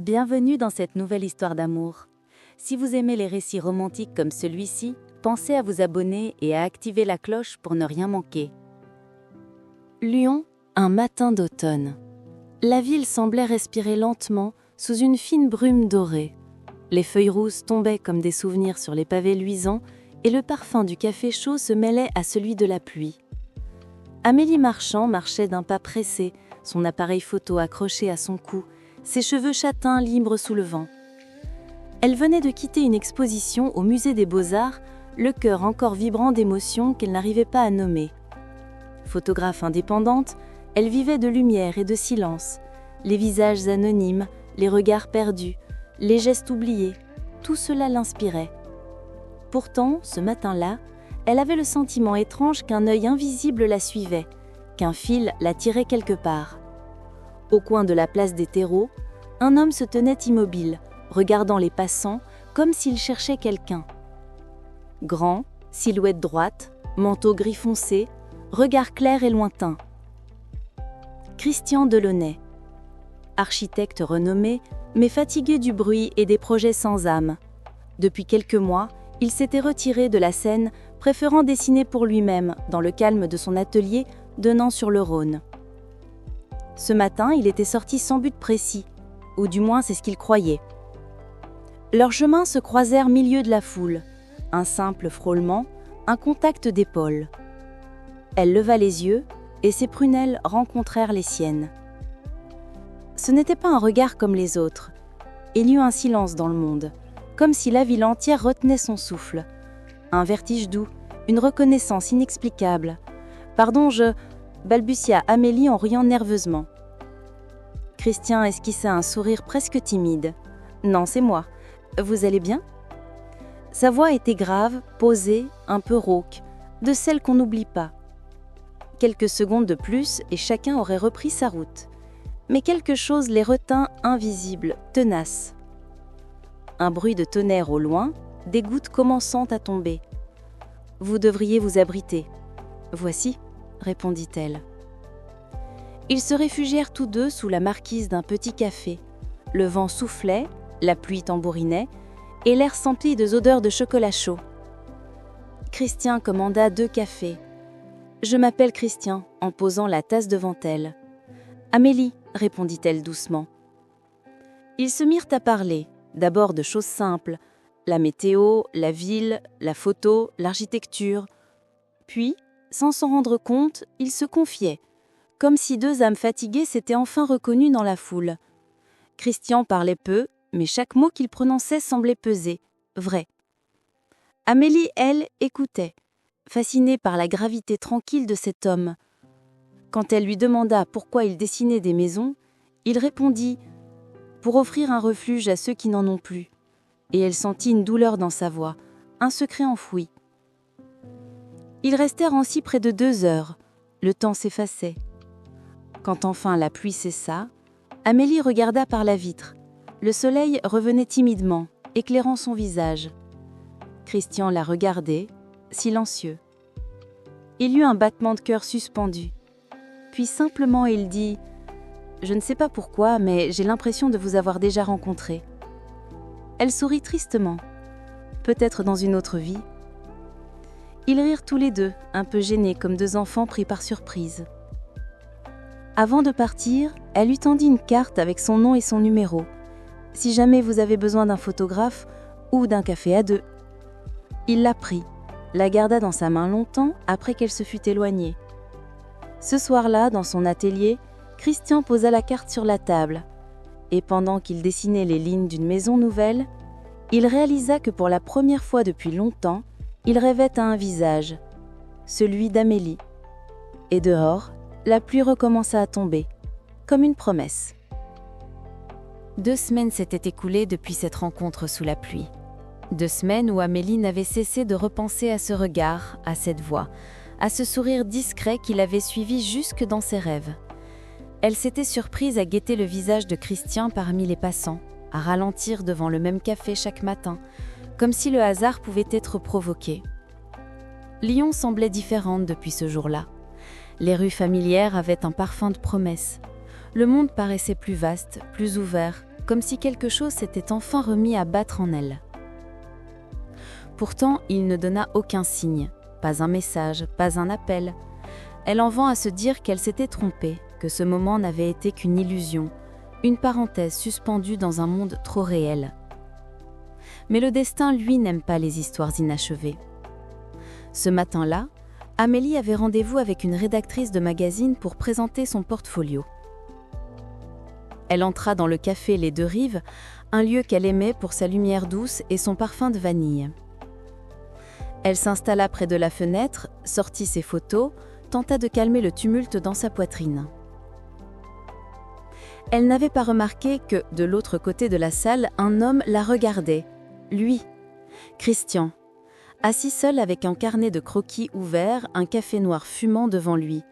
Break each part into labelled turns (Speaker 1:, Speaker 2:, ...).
Speaker 1: Bienvenue dans cette nouvelle histoire d'amour. Si vous aimez les récits romantiques comme celui-ci, pensez à vous abonner et à activer la cloche pour ne rien manquer. Lyon, un matin d'automne. La ville semblait respirer lentement sous une fine brume dorée. Les feuilles rousses tombaient comme des souvenirs sur les pavés luisants et le parfum du café chaud se mêlait à celui de la pluie. Amélie Marchand marchait d'un pas pressé, son appareil photo accroché à son cou, ses cheveux châtains libres sous le vent. Elle venait de quitter une exposition au Musée des Beaux-Arts, le cœur encore vibrant d'émotions qu'elle n'arrivait pas à nommer. Photographe indépendante, elle vivait de lumière et de silence, les visages anonymes, les regards perdus, les gestes oubliés, tout cela l'inspirait. Pourtant, ce matin-là, elle avait le sentiment étrange qu'un œil invisible la suivait, qu'un fil la tirait quelque part. Au coin de la place des terreaux, un homme se tenait immobile, regardant les passants comme s'il cherchait quelqu'un. Grand, silhouette droite, manteau gris foncé, regard clair et lointain. Christian Delaunay. Architecte renommé, mais fatigué du bruit et des projets sans âme. Depuis quelques mois, il s'était retiré de la scène, préférant dessiner pour lui-même, dans le calme de son atelier donnant sur le Rhône. Ce matin, il était sorti sans but précis, ou du moins c'est ce qu'il croyait. Leurs chemins se croisèrent milieu de la foule, un simple frôlement, un contact d'épaule. Elle leva les yeux, et ses prunelles rencontrèrent les siennes. Ce n'était pas un regard comme les autres. Il y eut un silence dans le monde, comme si la ville entière retenait son souffle. Un vertige doux, une reconnaissance inexplicable. « Pardon, balbutia Amélie en riant nerveusement. Christian esquissa un sourire presque timide. « Non, c'est moi. Vous allez bien ?» Sa voix était grave, posée, un peu rauque, de celle qu'on n'oublie pas. Quelques secondes de plus et chacun aurait repris sa route. Mais quelque chose les retint invisibles, tenaces. Un bruit de tonnerre au loin, des gouttes commençant à tomber. « Vous devriez vous abriter. »« Voici. » répondit-elle. Ils se réfugièrent tous deux sous la marquise d'un petit café. Le vent soufflait, la pluie tambourinait, et l'air s'emplit d'odeurs de chocolat chaud. Christian commanda 2 cafés. « Je m'appelle Christian » en posant la tasse devant elle. « Amélie » répondit-elle doucement. Ils se mirent à parler, d'abord de choses simples, la météo, la ville, la photo, l'architecture. Puis, sans s'en rendre compte, ils se confiaient, comme si 2 âmes fatiguées s'étaient enfin reconnues dans la foule. Christian parlait peu, mais chaque mot qu'il prononçait semblait peser, vrai. Amélie, elle, écoutait, fascinée par la gravité tranquille de cet homme. Quand elle lui demanda pourquoi il dessinait des maisons, il répondit « Pour offrir un refuge à ceux qui n'en ont plus ». Et elle sentit une douleur dans sa voix, un secret enfoui. Ils restèrent ainsi près de 2 heures. Le temps s'effaçait. Quand enfin la pluie cessa, Amélie regarda par la vitre. Le soleil revenait timidement, éclairant son visage. Christian la regardait, silencieux. Il y eut un battement de cœur suspendu. Puis simplement il dit « Je ne sais pas pourquoi, mais j'ai l'impression de vous avoir déjà rencontré. » Elle sourit tristement. Peut-être dans une autre vie. Ils rirent tous les deux, un peu gênés comme 2 enfants pris par surprise. Avant de partir, elle lui tendit une carte avec son nom et son numéro. Si jamais vous avez besoin d'un photographe ou d'un café à 2. Il la prit, la garda dans sa main longtemps après qu'elle se fût éloignée. Ce soir-là, dans son atelier, Christian posa la carte sur la table. Et pendant qu'il dessinait les lignes d'une maison nouvelle, il réalisa que pour la première fois depuis longtemps, il rêvait à un visage, celui d'Amélie. Et dehors, la pluie recommença à tomber, comme une promesse. 2 semaines s'étaient écoulées depuis cette rencontre sous la pluie. 2 semaines où Amélie n'avait cessé de repenser à ce regard, à cette voix, à ce sourire discret qui l'avait suivi jusque dans ses rêves. Elle s'était surprise à guetter le visage de Christian parmi les passants, à ralentir devant le même café chaque matin, comme si le hasard pouvait être provoqué. Lyon semblait différente depuis ce jour-là. Les rues familières avaient un parfum de promesse. Le monde paraissait plus vaste, plus ouvert, comme si quelque chose s'était enfin remis à battre en elle. Pourtant, il ne donna aucun signe, pas un message, pas un appel. Elle en vint à se dire qu'elle s'était trompée, que ce moment n'avait été qu'une illusion, une parenthèse suspendue dans un monde trop réel. Mais le destin, lui, n'aime pas les histoires inachevées. Ce matin-là, Amélie avait rendez-vous avec une rédactrice de magazine pour présenter son portfolio. Elle entra dans le café Les Deux Rives, un lieu qu'elle aimait pour sa lumière douce et son parfum de vanille. Elle s'installa près de la fenêtre, sortit ses photos, tenta de calmer le tumulte dans sa poitrine. Elle n'avait pas remarqué que, de l'autre côté de la salle, un homme la regardait. Lui, Christian, assis seul avec un carnet de croquis ouvert, un café noir fumant devant lui.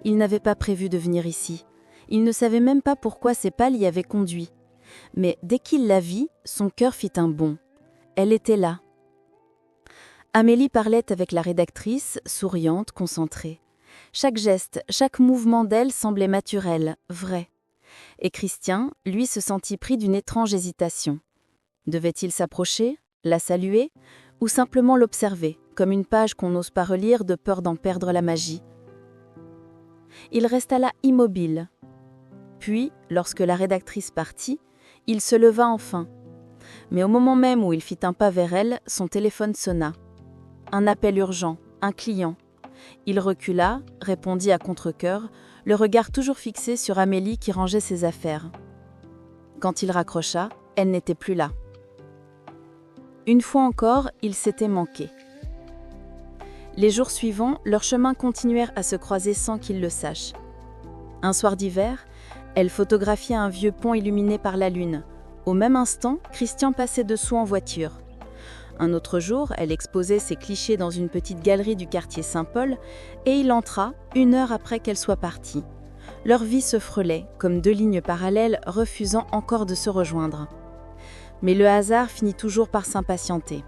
Speaker 1: Il n'avait pas prévu de venir ici. Il ne savait même pas pourquoi ses pas l'y avaient conduit. Mais dès qu'il la vit, son cœur fit un bond. Elle était là. Amélie parlait avec la rédactrice, souriante, concentrée. Chaque geste, chaque mouvement d'elle semblait naturel, vrai. Et Christian, lui, se sentit pris d'une étrange hésitation. Devait-il s'approcher, la saluer, ou simplement l'observer, comme une page qu'on n'ose pas relire de peur d'en perdre la magie? Il resta là immobile. Puis, lorsque la rédactrice partit, il se leva enfin. Mais au moment même où il fit un pas vers elle, son téléphone sonna. Un appel urgent, un client. Il recula, répondit à contre-cœur, le regard toujours fixé sur Amélie qui rangeait ses affaires. Quand il raccrocha, elle n'était plus là. Une fois encore, ils s'étaient manqués. Les jours suivants, leurs chemins continuèrent à se croiser sans qu'ils le sachent. Un soir d'hiver, elle photographiait un vieux pont illuminé par la lune. Au même instant, Christian passait dessous en voiture. Un autre jour, elle exposait ses clichés dans une petite galerie du quartier Saint-Paul et il entra 1 heure après qu'elle soit partie. Leur vie se frôlait, comme 2 lignes parallèles refusant encore de se rejoindre. Mais le hasard finit toujours par s'impatienter.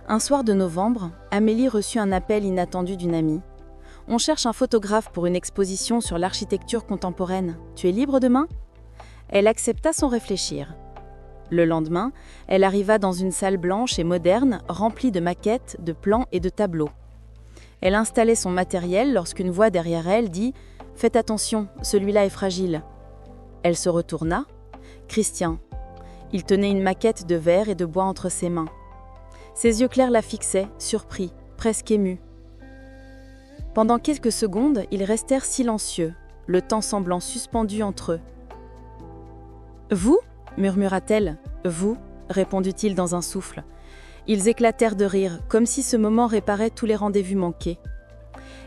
Speaker 1: Un soir de novembre, Amélie reçut un appel inattendu d'une amie. « On cherche un photographe pour une exposition sur l'architecture contemporaine. Tu es libre demain ?» Elle accepta sans réfléchir. Le lendemain, elle arriva dans une salle blanche et moderne, remplie de maquettes, de plans et de tableaux. Elle installait son matériel lorsqu'une voix derrière elle dit « Faites attention, celui-là est fragile ». Elle se retourna. Christian. Il tenait une maquette de verre et de bois entre ses mains. Ses yeux clairs la fixaient, surpris, presque émus. Pendant quelques secondes, ils restèrent silencieux, le temps semblant suspendu entre eux. « Vous ?» murmura-t-elle. « Vous ?» répondit-il dans un souffle. Ils éclatèrent de rire, comme si ce moment réparait tous les rendez-vous manqués.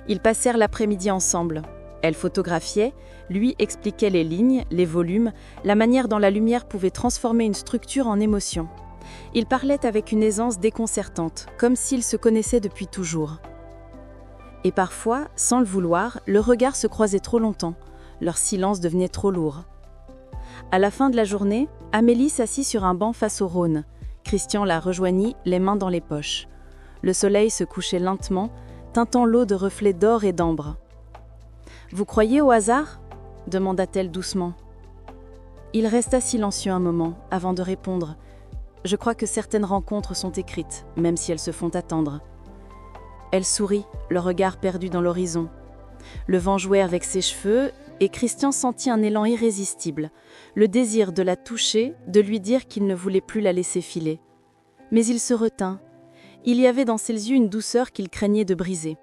Speaker 1: Ils passèrent l'après-midi ensemble. Elle photographiait, lui expliquait les lignes, les volumes, la manière dont la lumière pouvait transformer une structure en émotion. Ils parlaient avec une aisance déconcertante, comme s'ils se connaissaient depuis toujours. Et parfois, sans le vouloir, leurs regards se croisaient trop longtemps, leur silence devenait trop lourd. À la fin de la journée, Amélie s'assit sur un banc face au Rhône. Christian la rejoignit, les mains dans les poches. Le soleil se couchait lentement, teintant l'eau de reflets d'or et d'ambre. « Vous croyez au hasard ?» demanda-t-elle doucement. Il resta silencieux un moment, avant de répondre. « Je crois que certaines rencontres sont écrites, même si elles se font attendre. » Elle sourit, le regard perdu dans l'horizon. Le vent jouait avec ses cheveux, et Christian sentit un élan irrésistible, le désir de la toucher, de lui dire qu'il ne voulait plus la laisser filer. Mais il se retint. Il y avait dans ses yeux une douceur qu'il craignait de briser.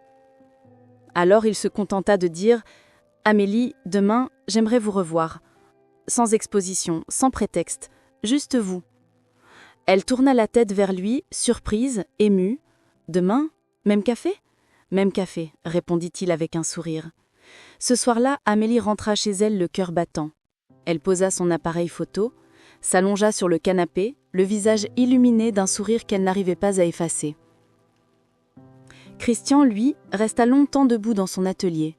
Speaker 1: Alors il se contenta de dire « Amélie, demain, j'aimerais vous revoir. Sans exposition, sans prétexte, juste vous. » Elle tourna la tête vers lui, surprise, émue. « Demain ? Même café ? » « Même café, répondit-il avec un sourire. Ce soir-là, Amélie rentra chez elle le cœur battant. Elle posa son appareil photo, s'allongea sur le canapé, le visage illuminé d'un sourire qu'elle n'arrivait pas à effacer. Christian, lui, resta longtemps debout dans son atelier.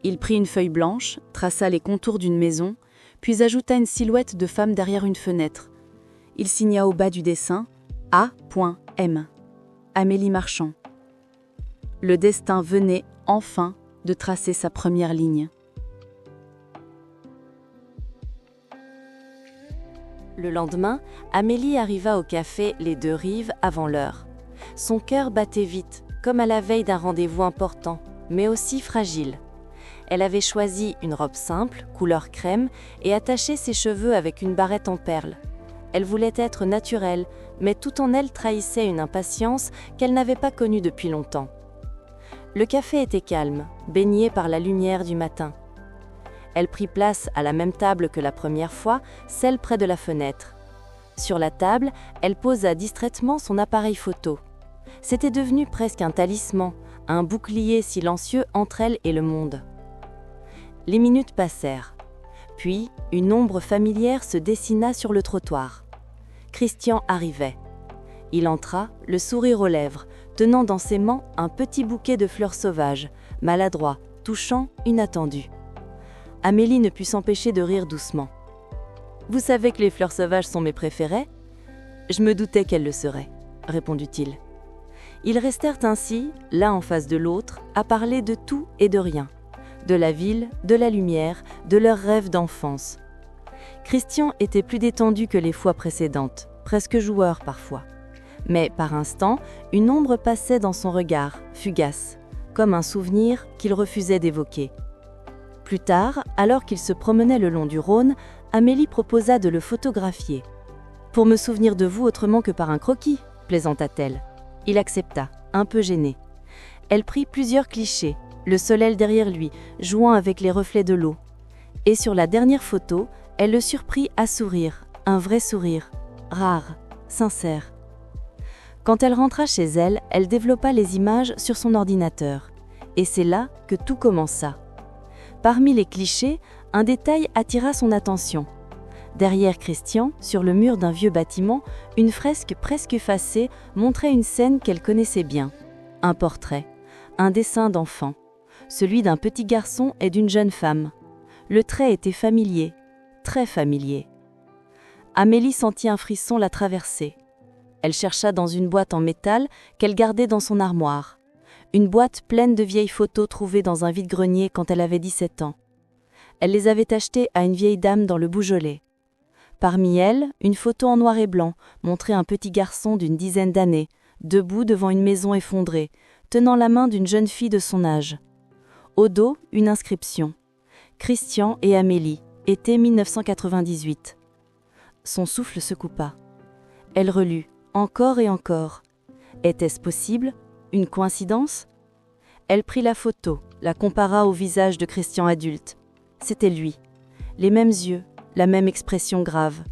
Speaker 1: Il prit une feuille blanche, traça les contours d'une maison, puis ajouta une silhouette de femme derrière une fenêtre. Il signa au bas du dessin « A.M. Amélie Marchand ». Le destin venait, enfin, de tracer sa première ligne. Le lendemain, Amélie arriva au café Les Deux Rives avant l'heure. Son cœur battait vite, comme à la veille d'un rendez-vous important, mais aussi fragile. Elle avait choisi une robe simple, couleur crème, et attaché ses cheveux avec une barrette en perles. Elle voulait être naturelle, mais tout en elle trahissait une impatience qu'elle n'avait pas connue depuis longtemps. Le café était calme, baigné par la lumière du matin. Elle prit place à la même table que la première fois, celle près de la fenêtre. Sur la table, elle posa distraitement son appareil photo. C'était devenu presque un talisman, un bouclier silencieux entre elle et le monde. Les minutes passèrent. Puis, une ombre familière se dessina sur le trottoir. Christian arrivait. Il entra, le sourire aux lèvres, tenant dans ses mains un petit bouquet de fleurs sauvages, maladroit, touchant, inattendu. Amélie ne put s'empêcher de rire doucement. « Vous savez que les fleurs sauvages sont mes préférées ? Je me doutais qu'elles le seraient, » répondit-il. Ils restèrent ainsi, l'un en face de l'autre, à parler de tout et de rien. De la ville, de la lumière, de leurs rêves d'enfance. Christian était plus détendu que les fois précédentes, presque joueur parfois. Mais par instants, une ombre passait dans son regard, fugace, comme un souvenir qu'il refusait d'évoquer. Plus tard, alors qu'il se promenait le long du Rhône, Amélie proposa de le photographier. « Pour me souvenir de vous autrement que par un croquis », plaisanta-t-elle. Il accepta, un peu gêné. Elle prit plusieurs clichés, le soleil derrière lui, jouant avec les reflets de l'eau. Et sur la dernière photo, elle le surprit à sourire, un vrai sourire, rare, sincère. Quand elle rentra chez elle, elle développa les images sur son ordinateur. Et c'est là que tout commença. Parmi les clichés, un détail attira son attention. Derrière Christian, sur le mur d'un vieux bâtiment, une fresque presque effacée montrait une scène qu'elle connaissait bien. Un portrait, un dessin d'enfant, celui d'un petit garçon et d'une jeune femme. Le trait était familier, très familier. Amélie sentit un frisson la traverser. Elle chercha dans une boîte en métal qu'elle gardait dans son armoire. Une boîte pleine de vieilles photos trouvées dans un vide-grenier quand elle avait 17 ans. Elle les avait achetées à une vieille dame dans le Beaujolais. Parmi elles, une photo en noir et blanc montrait un petit garçon d'une dizaine d'années, debout devant une maison effondrée, tenant la main d'une jeune fille de son âge. Au dos, une inscription. Christian et Amélie, été 1998. Son souffle se coupa. Elle relut, encore et encore. Était-ce possible ? Une coïncidence ? Elle prit la photo, la compara au visage de Christian adulte. C'était lui. Les mêmes yeux, la même expression grave.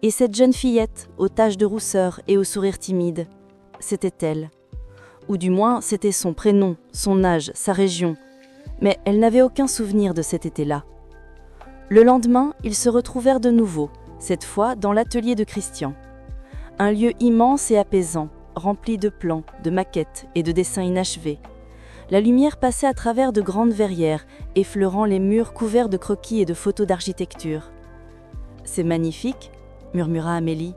Speaker 1: Et cette jeune fillette, aux taches de rousseur et au sourire timide, c'était elle. Ou du moins, c'était son prénom, son âge, sa région. Mais elle n'avait aucun souvenir de cet été-là. Le lendemain, ils se retrouvèrent de nouveau, cette fois dans l'atelier de Christian. Un lieu immense et apaisant, rempli de plans, de maquettes et de dessins inachevés. La lumière passait à travers de grandes verrières, effleurant les murs couverts de croquis et de photos d'architecture. « C'est magnifique », murmura Amélie.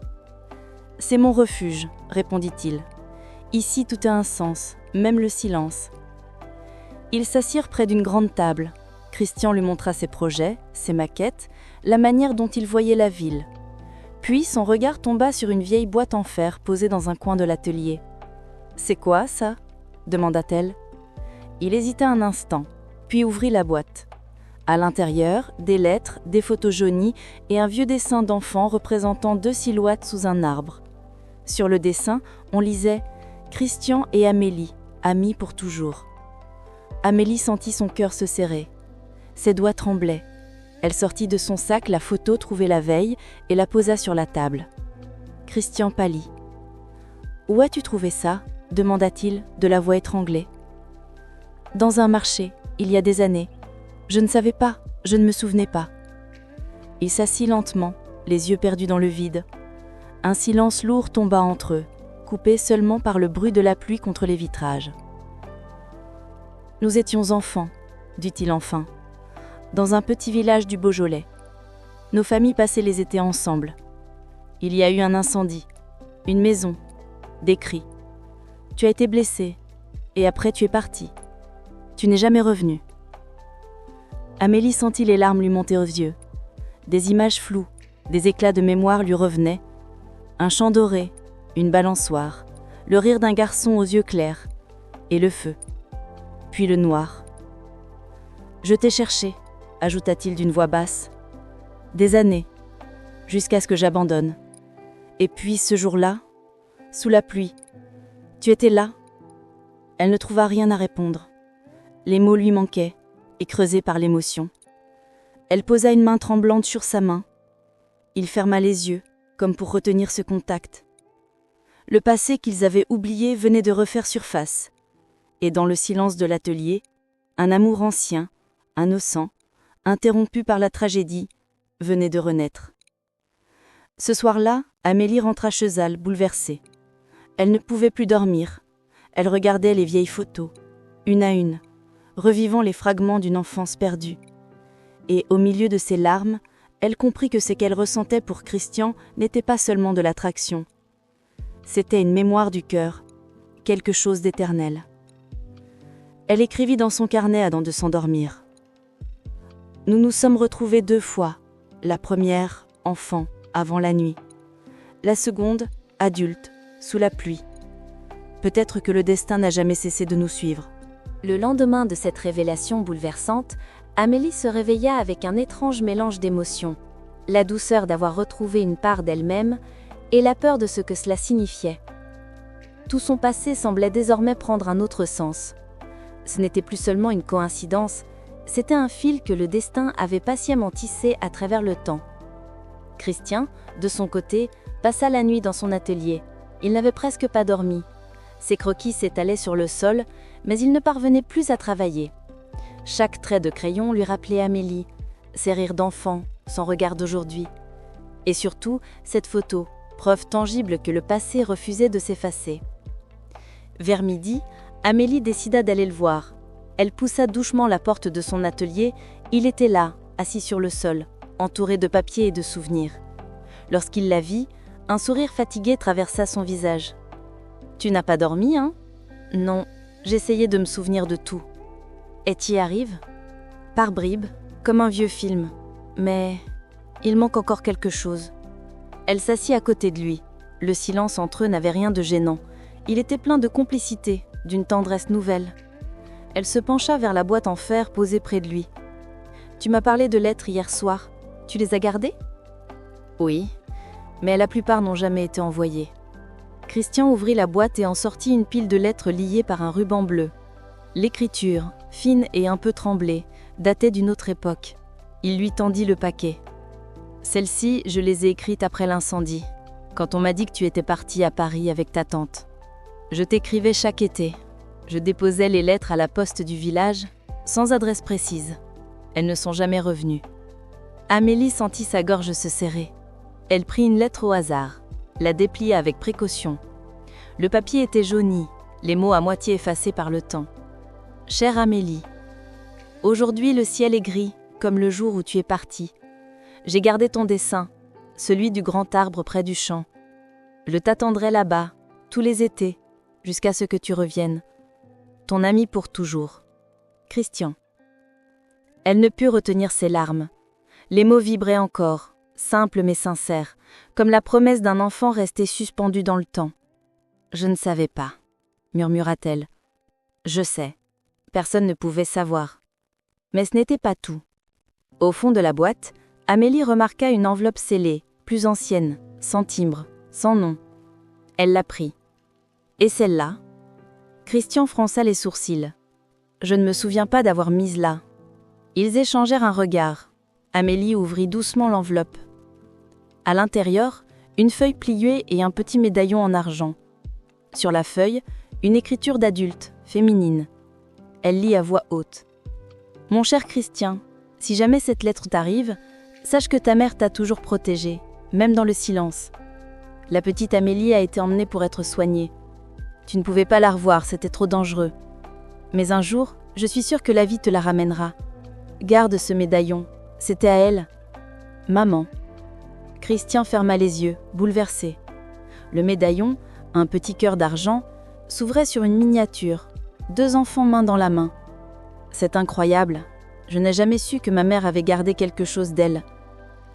Speaker 1: « C'est mon refuge », répondit-il. « Ici tout a un sens, même le silence. » Ils s'assirent près d'une grande table. Christian lui montra ses projets, ses maquettes, la manière dont il voyait la ville. Puis son regard tomba sur une vieille boîte en fer posée dans un coin de l'atelier. « C'est quoi, ça ?» demanda-t-elle. Il hésita un instant, puis ouvrit la boîte. À l'intérieur, des lettres, des photos jaunies et un vieux dessin d'enfant représentant deux silhouettes sous un arbre. Sur le dessin, on lisait « Christian et Amélie, amis pour toujours ». Amélie sentit son cœur se serrer. Ses doigts tremblaient. Elle sortit de son sac la photo trouvée la veille et la posa sur la table. Christian pâlit. « Où as-tu trouvé ça ?» demanda-t-il, de la voix étranglée. « Dans un marché, il y a des années. Je ne savais pas, je ne me souvenais pas. » Il s'assit lentement, les yeux perdus dans le vide. Un silence lourd tomba entre eux, coupé seulement par le bruit de la pluie contre les vitrages. « Nous étions enfants, » dit-il enfin, dans un petit village du Beaujolais. Nos familles passaient les étés ensemble. Il y a eu un incendie, une maison, des cris. Tu as été blessé, et après tu es parti. Tu n'es jamais revenu. Amélie sentit les larmes lui monter aux yeux. Des images floues, Des éclats de mémoire lui revenaient. Un chant doré, une balançoire, le rire d'un garçon aux yeux clairs, et le feu. Puis le noir. « Je t'ai cherché », ajouta-t-il d'une voix basse. « Des années, jusqu'à ce que j'abandonne. Et puis ce jour-là, sous la pluie, tu étais là ?» Elle ne trouva rien à répondre. Les mots lui manquaient, et creusés par l'émotion. Elle posa une main tremblante sur sa main. Il ferma les yeux, comme pour retenir ce contact. Le passé qu'ils avaient oublié venait de refaire surface. Et dans le silence de l'atelier, un amour ancien, innocent, interrompu par la tragédie, venait de renaître. Ce soir-là, Amélie rentra chez elle, bouleversée. Elle ne pouvait plus dormir. Elle regardait les vieilles photos, une à une, revivant les fragments d'une enfance perdue. Et au milieu de ses larmes, elle comprit que ce qu'elle ressentait pour Christian n'était pas seulement de l'attraction. C'était une mémoire du cœur, quelque chose d'éternel. Elle écrivit dans son carnet avant de s'endormir. « Nous nous sommes retrouvés 2 fois, la première, enfant, avant la nuit. La seconde, adulte, sous la pluie. Peut-être que le destin n'a jamais cessé de nous suivre. »
Speaker 2: Le lendemain de cette révélation bouleversante, Amélie se réveilla avec un étrange mélange d'émotions. La douceur d'avoir retrouvé une part d'elle-même et la peur de ce que cela signifiait. Tout son passé semblait désormais prendre un autre sens. Ce n'était plus seulement une coïncidence, c'était un fil que le destin avait patiemment tissé à travers le temps. Christian, de son côté, passa la nuit dans son atelier. Il n'avait presque pas dormi. Ses croquis s'étalaient sur le sol, mais il ne parvenait plus à travailler. Chaque trait de crayon lui rappelait Amélie, ses rires d'enfant, son regard d'aujourd'hui. Et surtout, cette photo, preuve tangible que le passé refusait de s'effacer. Vers midi, Amélie décida d'aller le voir. Elle poussa doucement la porte de son atelier. Il était là, assis sur le sol, entouré de papiers et de souvenirs. Lorsqu'il la vit, un sourire fatigué traversa son visage. « Tu n'as pas dormi, hein ?»« Non, j'essayais de me souvenir de tout. » « Et t'y arrives ?»« Par bribes, comme un vieux film. Mais il manque encore quelque chose. » Elle s'assit à côté de lui. Le silence entre eux n'avait rien de gênant. Il était plein de complicité, d'une tendresse nouvelle. Elle se pencha vers la boîte en fer posée près de lui. « Tu m'as parlé de lettres hier soir. Tu les as gardées ?»« Oui, mais la plupart n'ont jamais été envoyées. » Christian ouvrit la boîte et en sortit une pile de lettres liées par un ruban bleu. L'écriture, fine et un peu tremblée, datait d'une autre époque. Il lui tendit le paquet. « Celles-ci, je les ai écrites après l'incendie, quand on m'a dit que tu étais partie à Paris avec ta tante. Je t'écrivais chaque été. Je déposais les lettres à la poste du village, sans adresse précise. Elles ne sont jamais revenues. » Amélie sentit sa gorge se serrer. Elle prit une lettre au hasard, la déplia avec précaution. Le papier était jauni, les mots à moitié effacés par le temps. « Chère Amélie, aujourd'hui le ciel est gris, comme le jour où tu es partie. J'ai gardé ton dessin, celui du grand arbre près du champ. Je t'attendrai là-bas, tous les étés, jusqu'à ce que tu reviennes. Ton ami pour toujours. Christian. » Elle ne put retenir ses larmes. Les mots vibraient encore, simples mais sincères, comme la promesse d'un enfant resté suspendu dans le temps. « Je ne savais pas, » murmura-t-elle. « Je sais. Personne ne pouvait savoir. » Mais ce n'était pas tout. Au fond de la boîte, Amélie remarqua une enveloppe scellée, plus ancienne, sans timbre, sans nom. Elle la prit. « Et celle-là ?» Christian fronça les sourcils. « Je ne me souviens pas d'avoir mise là. » Ils échangèrent un regard. Amélie ouvrit doucement l'enveloppe. À l'intérieur, une feuille pliée et un petit médaillon en argent. Sur la feuille, une écriture d'adulte, féminine. Elle lit à voix haute. « Mon cher Christian, si jamais cette lettre t'arrive, sache que ta mère t'a toujours protégé, même dans le silence. La petite Amélie a été emmenée pour être soignée. Tu ne pouvais pas la revoir, c'était trop dangereux. Mais un jour, je suis sûre que la vie te la ramènera. Garde ce médaillon, c'était à elle. Maman. » Christian ferma les yeux, bouleversé. Le médaillon, un petit cœur d'argent, s'ouvrait sur une miniature, 2 enfants main dans la main. C'est incroyable, je n'ai jamais su que ma mère avait gardé quelque chose d'elle.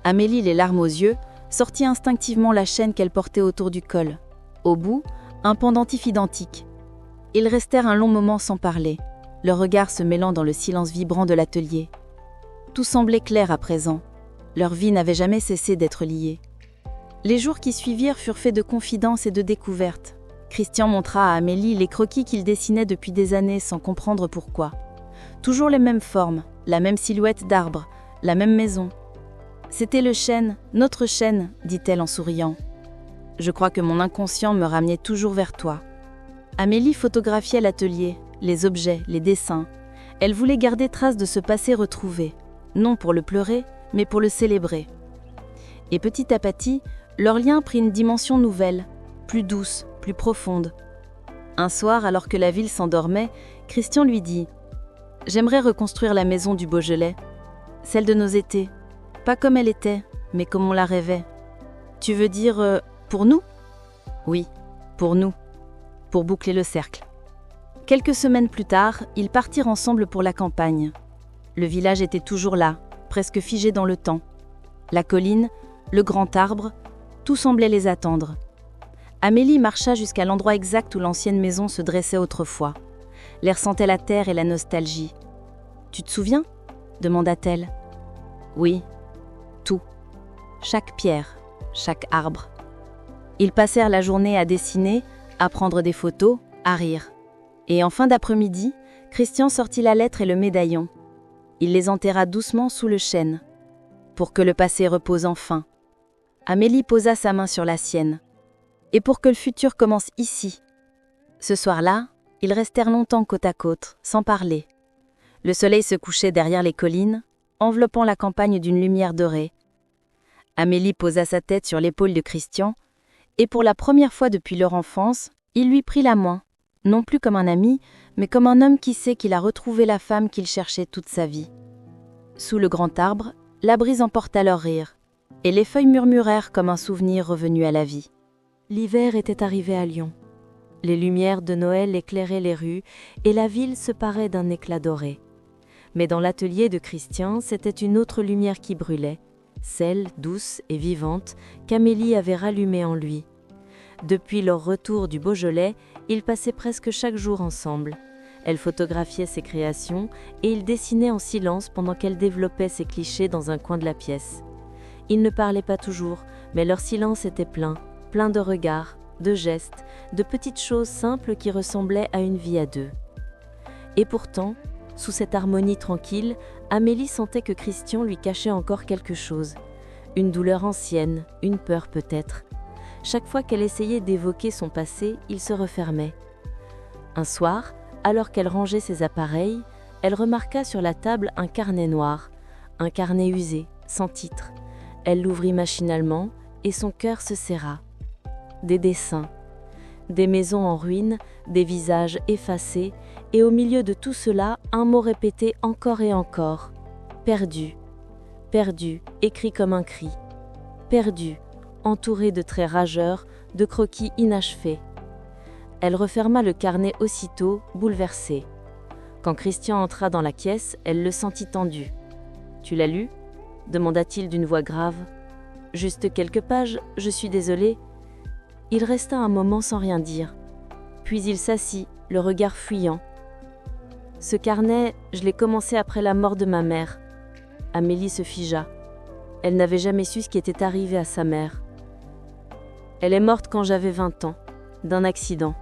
Speaker 1: Amélie, les larmes aux yeux, sortit instinctivement la chaîne qu'elle portait autour du col. Au bout, un pendentif identique. Ils restèrent un long moment sans parler, leurs regards se mêlant dans le silence vibrant de l'atelier. Tout semblait clair à présent. Leur vie n'avait jamais cessé d'être liée. Les jours qui suivirent furent faits de confidences et de découvertes. Christian montra à Amélie les croquis qu'il dessinait depuis des années sans comprendre pourquoi. Toujours les mêmes formes, la même silhouette d'arbre, la même maison. « C'était le chêne, notre chêne », dit-elle en souriant. « Je crois que mon inconscient me ramenait toujours vers toi. » Amélie photographiait l'atelier, les objets, les dessins. Elle voulait garder trace de ce passé retrouvé, non pour le pleurer, mais pour le célébrer. Et petit à petit, leur lien prit une dimension nouvelle, plus douce, plus profonde. Un soir, alors que la ville s'endormait, Christian lui dit « J'aimerais reconstruire la maison du Beaujolais, celle de nos étés, pas comme elle était, mais comme on la rêvait. Tu veux dire pour nous ?»« Oui, pour nous, pour boucler le cercle. » Quelques semaines plus tard, ils partirent ensemble pour la campagne. Le village était toujours là, presque figé dans le temps. La colline, le grand arbre, tout semblait les attendre. Amélie marcha jusqu'à l'endroit exact où l'ancienne maison se dressait autrefois. L'air sentait la terre et la nostalgie. « Tu te souviens ?» demanda-t-elle. « Oui, tout. Chaque pierre, chaque arbre. » Ils passèrent la journée à dessiner, à prendre des photos, à rire. Et en fin d'après-midi, Christian sortit la lettre et le médaillon. Il les enterra doucement sous le chêne, pour que le passé repose enfin. Amélie posa sa main sur la sienne. Et pour que le futur commence ici. Ce soir-là, ils restèrent longtemps côte à côte, sans parler. Le soleil se couchait derrière les collines, enveloppant la campagne d'une lumière dorée. Amélie posa sa tête sur l'épaule de Christian, et pour la première fois depuis leur enfance, il lui prit la main, non plus comme un ami, mais comme un homme qui sait qu'il a retrouvé la femme qu'il cherchait toute sa vie. Sous le grand arbre, la brise emporta leur rire, et les feuilles murmurèrent comme un souvenir revenu à la vie.
Speaker 2: L'hiver était arrivé à Lyon. Les lumières de Noël éclairaient les rues et la ville se parait d'un éclat doré. Mais dans l'atelier de Christian, c'était une autre lumière qui brûlait, celle douce et vivante qu'Amélie avait rallumée en lui. Depuis leur retour du Beaujolais, ils passaient presque chaque jour ensemble. Elle photographiait ses créations et il dessinait en silence pendant qu'elle développait ses clichés dans un coin de la pièce. Ils ne parlaient pas toujours, mais leur silence était plein de regards, de gestes, de petites choses simples qui ressemblaient à une vie à deux. Et pourtant, sous cette harmonie tranquille, Amélie sentait que Christian lui cachait encore quelque chose. Une douleur ancienne, une peur peut-être. Chaque fois qu'elle essayait d'évoquer son passé, il se refermait. Un soir, alors qu'elle rangeait ses appareils, elle remarqua sur la table un carnet noir, un carnet usé, sans titre. Elle l'ouvrit machinalement et son cœur se serra. Des dessins, des maisons en ruine, des visages effacés, et au milieu de tout cela, un mot répété encore et encore. Perdu, perdu, écrit comme un cri. Perdu, entouré de traits rageurs, de croquis inachevés. Elle referma le carnet aussitôt, bouleversée. Quand Christian entra dans la pièce, elle le sentit tendu. « Tu l'as lu ?» demanda-t-il d'une voix grave. « Juste quelques pages, je suis désolée. » Il resta un moment sans rien dire. Puis il s'assit, le regard fuyant. « Ce carnet, je l'ai commencé après la mort de ma mère. » Amélie se figea. Elle n'avait jamais su ce qui était arrivé à sa mère. Elle est morte quand j'avais 20 ans, d'un accident.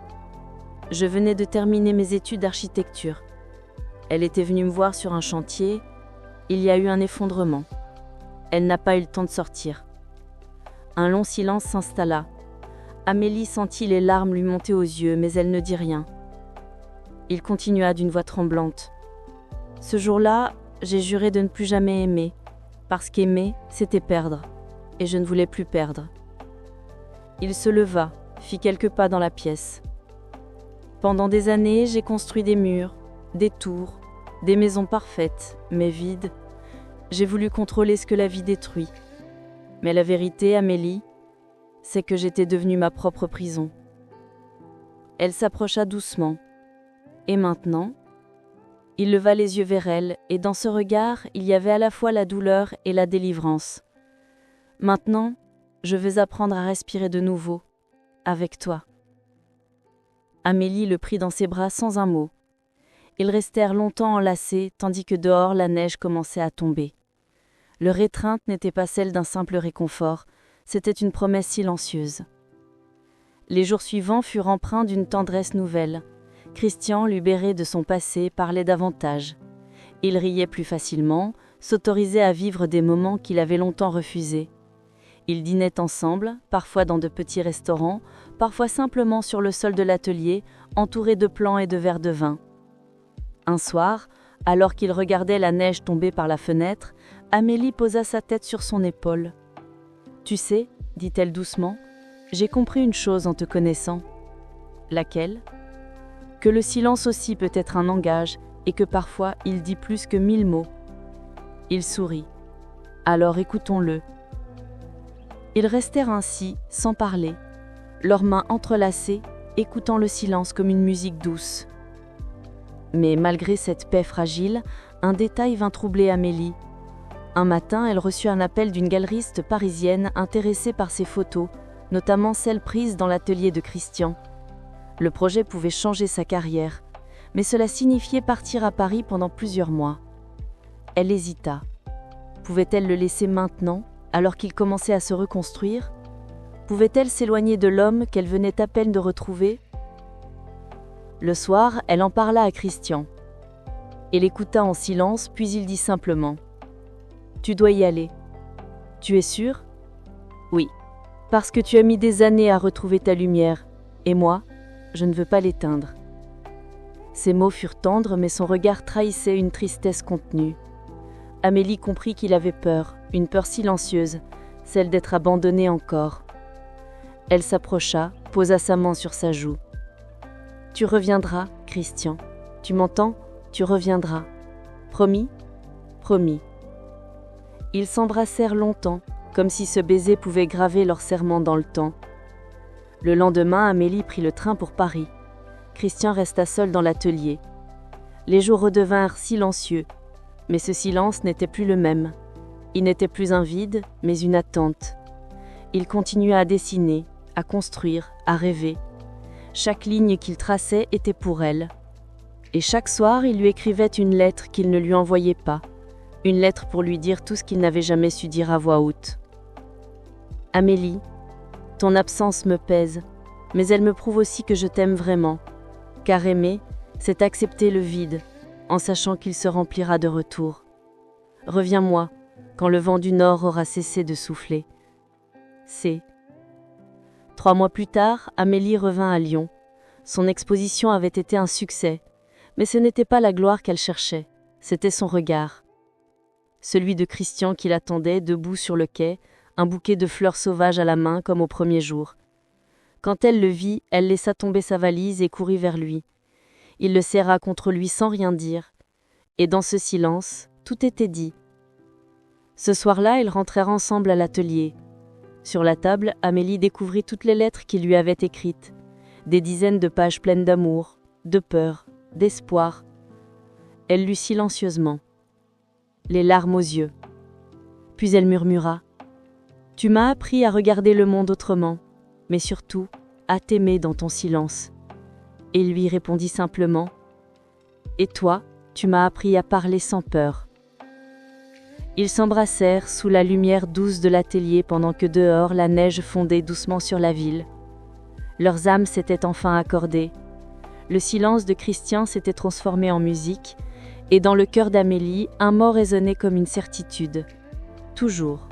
Speaker 2: Je venais de terminer mes études d'architecture. Elle était venue me voir sur un chantier. Il y a eu un effondrement. Elle n'a pas eu le temps de sortir. Un long silence s'installa. Amélie sentit les larmes lui monter aux yeux, mais elle ne dit rien. Il continua d'une voix tremblante. « Ce jour-là, j'ai juré de ne plus jamais aimer, parce qu'aimer, c'était perdre, et je ne voulais plus perdre. » Il se leva, fit quelques pas dans la pièce. Pendant des années, j'ai construit des murs, des tours, des maisons parfaites, mais vides. J'ai voulu contrôler ce que la vie détruit. Mais la vérité, Amélie, c'est que j'étais devenue ma propre prison. Elle s'approcha doucement. Et maintenant ? Il leva les yeux vers elle, et dans ce regard, il y avait à la fois la douleur et la délivrance.
Speaker 1: Maintenant, je veux apprendre à respirer de nouveau, avec toi. » Amélie le prit dans ses bras sans un mot. Ils restèrent longtemps enlacés, tandis que dehors la neige commençait à tomber. Leur étreinte n'était pas celle d'un simple réconfort, c'était une promesse silencieuse. Les jours suivants furent empreints d'une tendresse nouvelle. Christian, libéré de son passé, parlait davantage. Il riait plus facilement, s'autorisait à vivre des moments qu'il avait longtemps refusés. Ils dînaient ensemble, parfois dans de petits restaurants, parfois simplement sur le sol de l'atelier, entourés de plants et de verres de vin. Un soir, alors qu'il regardait la neige tomber par la fenêtre, Amélie posa sa tête sur son épaule. « Tu sais, dit-elle doucement, j'ai compris une chose en te connaissant. » « Laquelle ? » Que le silence aussi peut être un langage et que parfois il dit plus que 1000 mots. Il sourit. « Alors écoutons-le. » Ils restèrent ainsi, sans parler, leurs mains entrelacées, écoutant le silence comme une musique douce. Mais malgré cette paix fragile, un détail vint troubler Amélie. Un matin, elle reçut un appel d'une galeriste parisienne intéressée par ses photos, notamment celles prises dans l'atelier de Christian. Le projet pouvait changer sa carrière, mais cela signifiait partir à Paris pendant plusieurs mois. Elle hésita. Pouvait-elle le laisser maintenant, alors qu'il commençait à se reconstruire ? Pouvait-elle s'éloigner de l'homme qu'elle venait à peine de retrouver ? Le soir, elle en parla à Christian. Il écouta en silence, puis il dit simplement « Tu dois y aller. Tu es sûr ? Oui, parce que tu as mis des années à retrouver ta lumière, et moi, je ne veux pas l'éteindre. » Ces mots furent tendres, mais son regard trahissait une tristesse contenue. Amélie comprit qu'il avait peur, une peur silencieuse, celle d'être abandonnée encore. Elle s'approcha, posa sa main sur sa joue. « Tu reviendras, Christian. Tu m'entends ? Tu reviendras. Promis ? Promis. » Ils s'embrassèrent longtemps, comme si ce baiser pouvait graver leur serment dans le temps. Le lendemain, Amélie prit le train pour Paris. Christian resta seul dans l'atelier. Les jours redevinrent silencieux, mais ce silence n'était plus le même. Il n'était plus un vide, mais une attente. Il continua à dessiner, à construire, à rêver. Chaque ligne qu'il traçait était pour elle. Et chaque soir, il lui écrivait une lettre qu'il ne lui envoyait pas, une lettre pour lui dire tout ce qu'il n'avait jamais su dire à voix haute. « Amélie, ton absence me pèse, mais elle me prouve aussi que je t'aime vraiment, car aimer, c'est accepter le vide, en sachant qu'il se remplira de retour. Reviens-moi, quand le vent du nord aura cessé de souffler. C. » 3 mois plus tard, Amélie revint à Lyon. Son exposition avait été un succès, mais ce n'était pas la gloire qu'elle cherchait, c'était son regard. Celui de Christian qui l'attendait, debout sur le quai, un bouquet de fleurs sauvages à la main comme au premier jour. Quand elle le vit, elle laissa tomber sa valise et courut vers lui. Il le serra contre lui sans rien dire, et dans ce silence, tout était dit. Ce soir-là, ils rentrèrent ensemble à l'atelier. Sur la table, Amélie découvrit toutes les lettres qu'il lui avait écrites, des dizaines de pages pleines d'amour, de peur, d'espoir. Elle lut silencieusement, les larmes aux yeux. Puis elle murmura « Tu m'as appris à regarder le monde autrement, mais surtout à t'aimer dans ton silence. » Et il lui répondit simplement « Et toi, tu m'as appris à parler sans peur. » Ils s'embrassèrent sous la lumière douce de l'atelier pendant que dehors la neige fondait doucement sur la ville. Leurs âmes s'étaient enfin accordées. Le silence de Christian s'était transformé en musique, et dans le cœur d'Amélie, un mot résonnait comme une certitude. Toujours.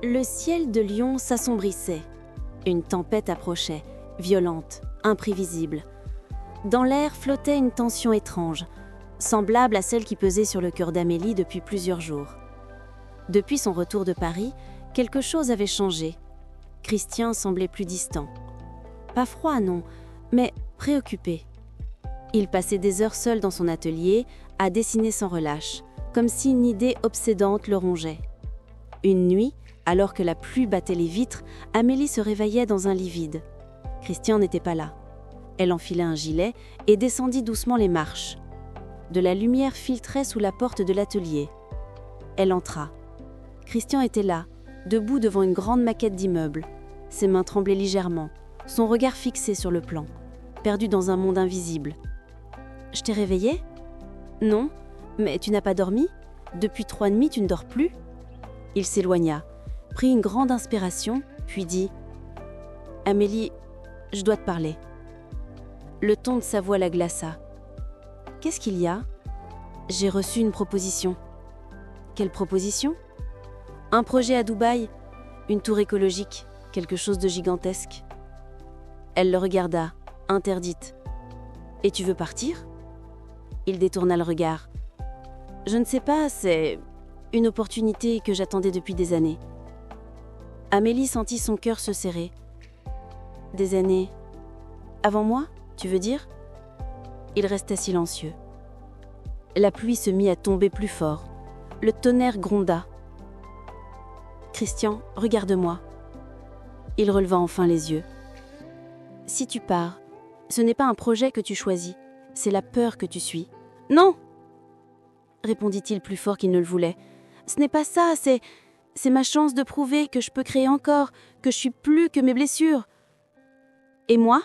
Speaker 2: Le ciel de Lyon s'assombrissait. Une tempête approchait, violente, imprévisible. Dans l'air flottait une tension étrange, semblable à celle qui pesait sur le cœur d'Amélie depuis plusieurs jours. Depuis son retour de Paris, quelque chose avait changé. Christian semblait plus distant. Pas froid, non, mais préoccupé. Il passait des heures seul dans son atelier, à dessiner sans relâche, comme si une idée obsédante le rongeait. Une nuit, alors que la pluie battait les vitres, Amélie se réveillait dans un lit vide. Christian n'était pas là. Elle enfila un gilet et descendit doucement les marches. De la lumière filtrait sous la porte de l'atelier. Elle entra. Christian était là,
Speaker 1: debout devant une grande maquette d'immeuble. Ses mains tremblaient légèrement, son regard fixé sur le plan, perdu dans un monde invisible. « Je t'ai réveillé ? Non, mais tu n'as pas dormi ? Depuis 3 nuits, tu ne dors plus ?» Il s'éloigna, prit une grande inspiration, puis dit « Amélie, je dois te parler. » Le ton de sa voix la glaça. « Qu'est-ce qu'il y a ? J'ai reçu une proposition. » « Quelle proposition ? » « Un projet à Dubaï, une tour écologique, quelque chose de gigantesque. » Elle le regarda, interdite. « Et tu veux partir ?» Il détourna le regard. « Je ne sais pas, c'est une opportunité que j'attendais depuis des années. » Amélie sentit son cœur se serrer. « Des années… Avant moi, tu veux dire ?» Il resta silencieux. La pluie se mit à tomber plus fort. Le tonnerre gronda. « Christian, regarde-moi. » Il releva enfin les yeux. « Si tu pars, ce n'est pas un projet que tu choisis, c'est la peur que tu suis. »« Non !» répondit-il plus fort qu'il ne le voulait. « Ce n'est pas ça, c'est ma chance de prouver que je peux créer encore, que je suis plus que mes blessures. »« Et moi ?»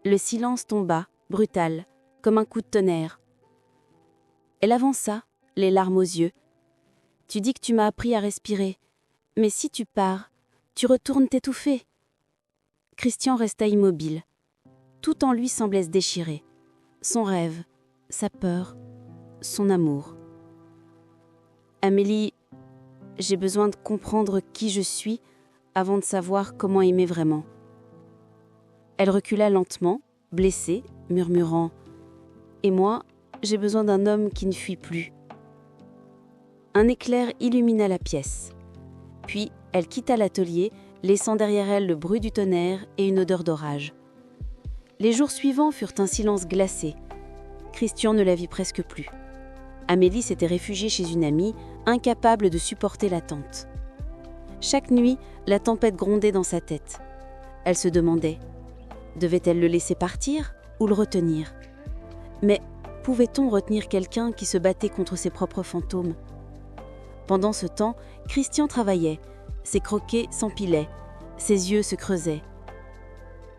Speaker 1: Le silence tomba, brutal, comme un coup de tonnerre. Elle avança, les larmes aux yeux. « Tu dis que tu m'as appris à respirer, mais si tu pars, tu retournes t'étouffer. » Christian resta immobile. Tout en lui semblait se déchirer. Son rêve, sa peur, son amour. « Amélie, j'ai besoin de comprendre qui je suis avant de savoir comment aimer vraiment. » Elle recula lentement, blessée, murmurant « Et moi, j'ai besoin d'un homme qui ne fuit plus. » Un éclair illumina la pièce. Puis, elle quitta l'atelier, laissant derrière elle le bruit du tonnerre et une odeur d'orage. Les jours suivants furent un silence glacé. Christian ne la vit presque plus. Amélie s'était réfugiée chez une amie, incapable de supporter l'attente. Chaque nuit, la tempête grondait dans sa tête. Elle se demandait, devait-elle le laisser partir ou le retenir ? Mais pouvait-on retenir quelqu'un qui se battait contre ses propres fantômes ? Pendant ce temps, Christian travaillait, ses croquets s'empilaient, ses yeux se creusaient.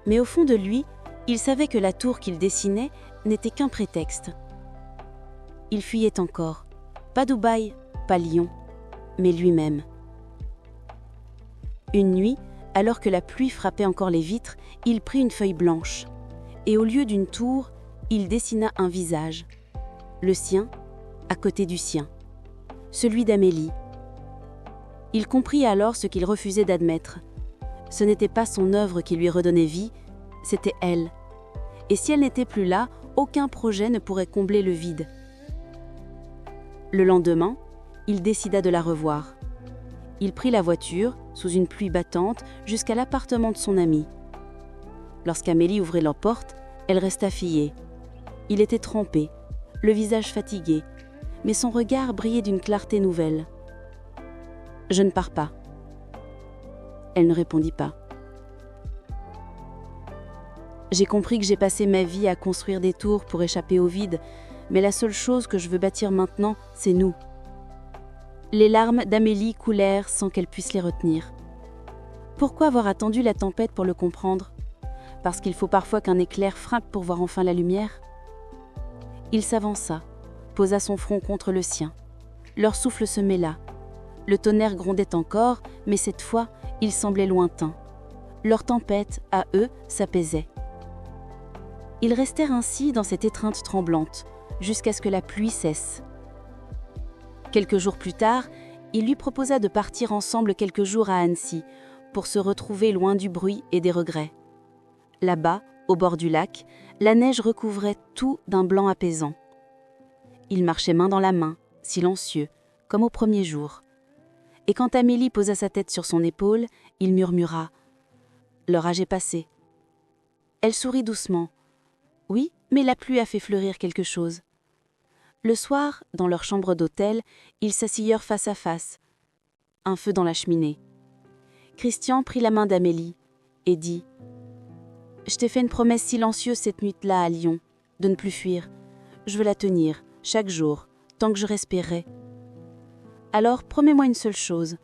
Speaker 1: Mais au fond de lui, il savait que la tour qu'il dessinait n'était qu'un prétexte. Il fuyait encore, pas Dubaï, pas Lyon, mais lui-même. Une nuit, alors que la pluie frappait encore les vitres, il prit une feuille blanche, et au lieu d'une tour, il dessina un visage, le sien à côté du sien, celui d'Amélie. Il comprit alors ce qu'il refusait d'admettre. Ce n'était pas son œuvre qui lui redonnait vie, c'était elle. Et si elle n'était plus là, aucun projet ne pourrait combler le vide. Le lendemain, il décida de la revoir. Il prit la voiture, sous une pluie battante, jusqu'à l'appartement de son ami. Lorsqu'Amélie ouvrit la porte, elle resta figée. Il était trempé, le visage fatigué, mais son regard brillait d'une clarté nouvelle. « Je ne pars pas. » Elle ne répondit pas. « J'ai compris que j'ai passé ma vie à construire des tours pour échapper au vide, mais la seule chose que je veux bâtir maintenant, c'est nous. » Les larmes d'Amélie coulèrent sans qu'elle puisse les retenir. Pourquoi avoir attendu la tempête pour le comprendre ? Parce qu'il faut parfois qu'un éclair frappe pour voir enfin la lumière ? Il s'avança, posa son front contre le sien. Leur souffle se mêla. Le tonnerre grondait encore, mais cette fois, il semblait lointain. Leur tempête, à eux, s'apaisait. Ils restèrent ainsi dans cette étreinte tremblante, jusqu'à ce que la pluie cesse. Quelques jours plus tard, il lui proposa de partir ensemble quelques jours à Annecy, pour se retrouver loin du bruit et des regrets. Là-bas, au bord du lac, la neige recouvrait tout d'un blanc apaisant. Ils marchaient main dans la main, silencieux, comme au premier jour. Et quand Amélie posa sa tête sur son épaule, il murmura « Leur âge est passé. » Elle sourit doucement. « Oui, mais la pluie a fait fleurir quelque chose. » Le soir, dans leur chambre d'hôtel, ils s'assirent face à face, un feu dans la cheminée. Christian prit la main d'Amélie et dit « Je t'ai fait une promesse silencieuse cette nuit-là à Lyon, de ne plus fuir. Je veux la tenir, chaque jour, tant que je respirerai. Alors promets-moi une seule chose,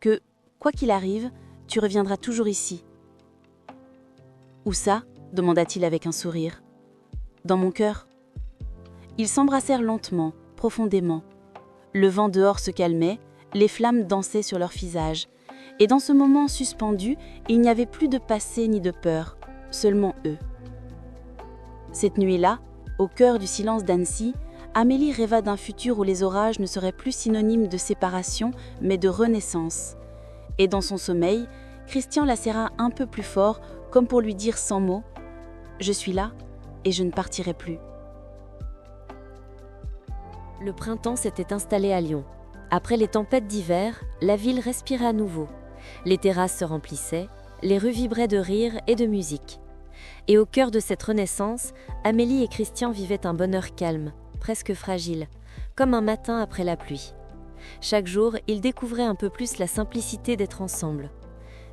Speaker 1: que, quoi qu'il arrive, tu reviendras toujours ici. » « Où ça ?» demanda-t-il avec un sourire. « Dans mon cœur. » Ils s'embrassèrent lentement, profondément. Le vent dehors se calmait, les flammes dansaient sur leurs visages. Et dans ce moment suspendu, il n'y avait plus de passé ni de peur, seulement eux. Cette nuit-là, au cœur du silence d'Annecy, Amélie rêva d'un futur où les orages ne seraient plus synonymes de séparation, mais de renaissance. Et dans son sommeil, Christian la serra un peu plus fort, comme pour lui dire sans mots « Je suis là et je ne partirai plus ».
Speaker 2: Le printemps s'était installé à Lyon. Après les tempêtes d'hiver, la ville respirait à nouveau. Les terrasses se remplissaient, les rues vibraient de rire et de musique. Et au cœur de cette renaissance, Amélie et Christian vivaient un bonheur calme, presque fragile, comme un matin après la pluie. Chaque jour, ils découvraient un peu plus la simplicité d'être ensemble.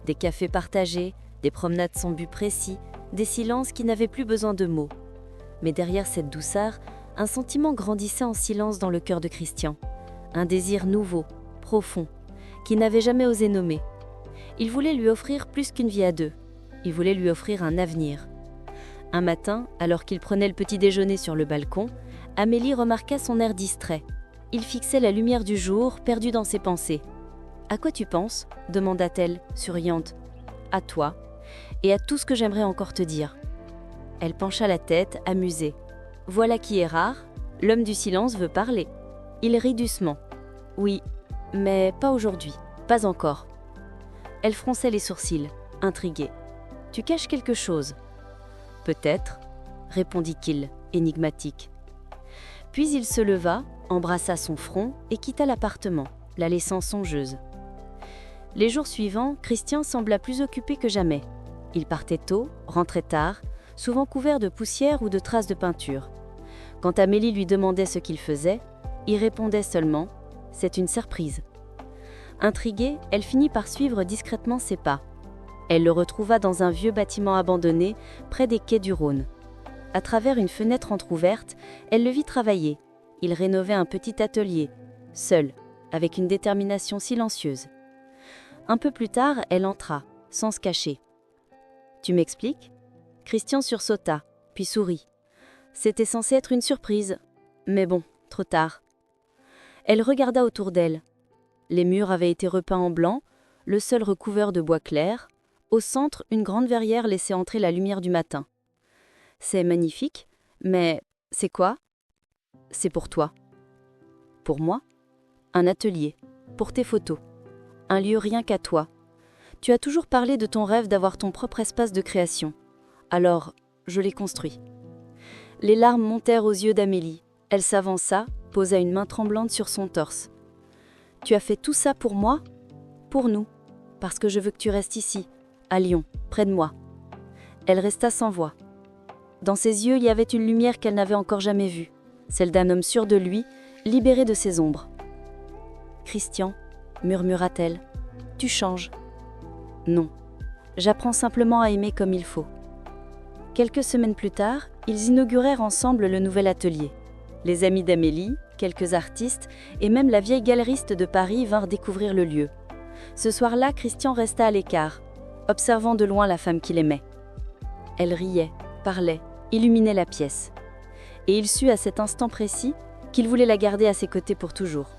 Speaker 2: Des cafés partagés, des promenades sans but précis, des silences qui n'avaient plus besoin de mots. Mais derrière cette douceur, un sentiment grandissait en silence dans le cœur de Christian. Un désir nouveau, profond, qu'il n'avait jamais osé nommer. Il voulait lui offrir plus qu'une vie à deux. Il voulait lui offrir un avenir. Un matin, alors qu'il prenait le petit déjeuner sur le balcon, Amélie remarqua son air distrait. Il fixait la lumière du jour, perdu dans ses pensées. « À quoi tu penses ?» demanda-t-elle, souriante. « À toi, et à tout ce que j'aimerais encore te dire. » Elle pencha la tête, amusée. Voilà qui est rare, l'homme du silence veut parler. Il rit doucement. « Oui, mais pas aujourd'hui, pas encore. » Elle fronçait les sourcils, intriguée. « Tu caches quelque chose ?»« Peut-être, » répondit-il, énigmatique. Puis il se leva, embrassa son front et quitta l'appartement, la laissant songeuse. Les jours suivants, Christian sembla plus occupé que jamais. Il partait tôt, rentrait tard, souvent couvert de poussière ou de traces de peinture. Quand Amélie lui demandait ce qu'il faisait, il répondait seulement « C'est une surprise ». Intriguée, elle finit par suivre discrètement ses pas. Elle le retrouva dans un vieux bâtiment abandonné, près des quais du Rhône. À travers une fenêtre entr'ouverte, elle le vit travailler. Il rénovait un petit atelier, seul, avec une détermination silencieuse. Un peu plus tard, elle entra, sans se cacher. « Tu m'expliques ?» Christian sursauta, puis sourit. C'était censé être une surprise, mais bon, trop tard. Elle regarda autour d'elle. Les murs avaient été repeints en blanc, le sol recouvert de bois clair. Au centre, une grande verrière laissait entrer la lumière du matin. « C'est magnifique, mais c'est quoi ?»« C'est pour toi. »« Pour moi ?»« Un atelier, pour tes photos. Un lieu rien qu'à toi. Tu as toujours parlé de ton rêve d'avoir ton propre espace de création. Alors, je l'ai construit. » Les larmes montèrent aux yeux d'Amélie. Elle s'avança, posa une main tremblante sur son torse. « Tu as fait tout ça pour moi ? Pour nous, parce que je veux que tu restes ici, à Lyon, près de moi. » Elle resta sans voix. Dans ses yeux, il y avait une lumière qu'elle n'avait encore jamais vue, celle d'un homme sûr de lui, libéré de ses ombres. « Christian, » murmura-t-elle, « tu changes. » « Non, j'apprends simplement à aimer comme il faut. » Quelques semaines plus tard, ils inaugurèrent ensemble le nouvel atelier. Les amis d'Amélie, quelques artistes et même la vieille galeriste de Paris vinrent découvrir le lieu. Ce soir-là, Christian resta à l'écart, observant de loin la femme qu'il aimait. Elle riait, parlait, illuminait la pièce. Et il sut à cet instant précis qu'il voulait la garder à ses côtés pour toujours.